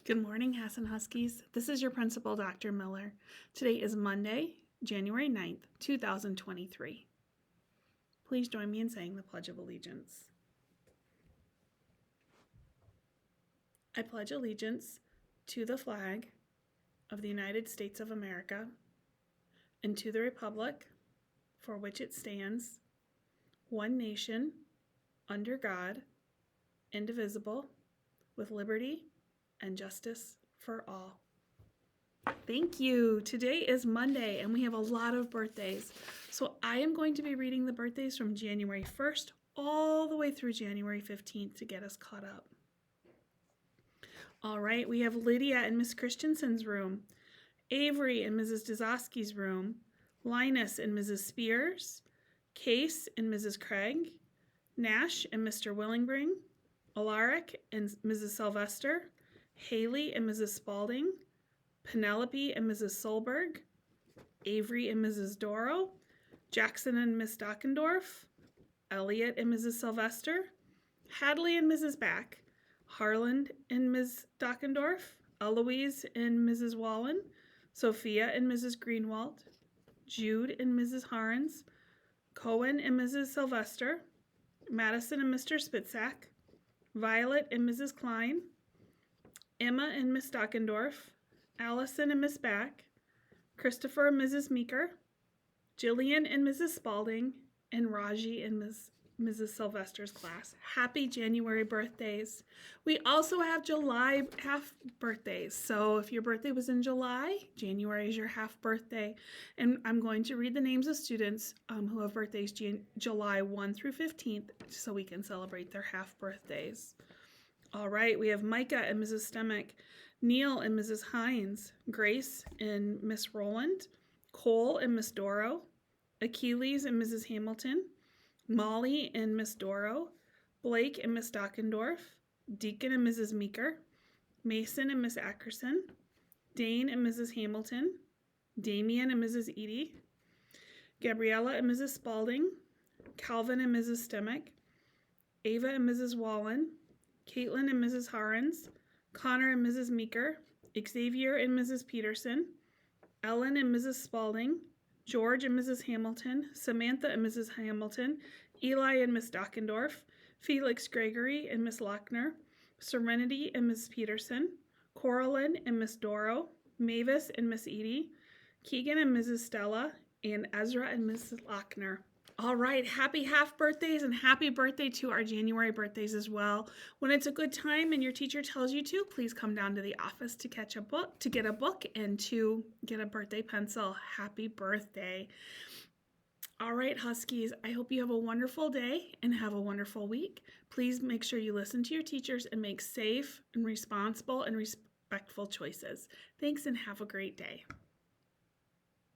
Good morning, Hassan Huskies. This is your principal, Dr. Miller. Today is Monday, January 9th, 2023. Please join me in saying the Pledge of Allegiance. I pledge allegiance to the flag of the United States of America and to the republic for which it stands, one nation, under God, indivisible, with liberty and justice for all. Thank you. Today is Monday and we have a lot of birthdays. So I am going to be reading the birthdays from January 1st all the way through January 15th to get us caught up. All right, we have Lydia in Miss Christensen's room, Avery in Mrs. Dazowski's room, Linus in Mrs. Spears, Case in Mrs. Craig, Nash and Mr. Willingbring, Alaric and Mrs. Sylvester, Haley and Mrs. Spalding, Penelope and Mrs. Solberg, Avery and Mrs. Doro, Jackson and Miss Dockendorf, Elliot and Mrs. Sylvester, Hadley and Mrs. Back, Harland and Ms. Dockendorf, Eloise and Mrs. Wallen, Sophia and Mrs. Greenwald, Jude and Mrs. Harns, Cohen and Mrs. Sylvester, Madison and Mr. Spitzak, Violet and Mrs. Klein, Emma and Miss Dockendorf, Allison and Miss Back, Christopher and Mrs. Meeker, Jillian and Mrs. Spalding, and Raji and Mrs. Sylvester's class. Happy January birthdays. We also have July half birthdays. So if your birthday was in July, January is your half birthday. And I'm going to read the names of students who have birthdays July 1 through 15th so we can celebrate their half birthdays. All right, we have Micah and Mrs. Stemick, Neil and Mrs. Hines, Grace and Miss Rowland, Cole and Miss Doro, Achilles and Mrs. Hamilton, Molly and Miss Doro, Blake and Miss Dockendorf, Deacon and Mrs. Meeker, Mason and Miss Ackerson, Dane and Mrs. Hamilton, Damian and Mrs. Edie, Gabriella and Mrs. Spalding, Calvin and Mrs. Stemick, Ava and Mrs. Wallen, Caitlin and Mrs. Harens, Connor and Mrs. Meeker, Xavier and Mrs. Peterson, Ellen and Mrs. Spalding, George and Mrs. Hamilton, Samantha and Mrs. Hamilton, Eli and Miss Dockendorf, Felix Gregory and Miss Lochner, Serenity and Miss Peterson, Coraline and Miss Doro, Mavis and Miss Edie, Keegan and Mrs. Stella, and Ezra and Mrs. Lochner. All right, happy half birthdays and happy birthday to our January birthdays as well. When it's a good time and your teacher tells you to, please come down to the office to get a book and to get a birthday pencil. Happy birthday. All right, Huskies, I hope you have a wonderful day and have a wonderful week. Please make sure you listen to your teachers and make safe and responsible and respectful choices. Thanks and have a great day.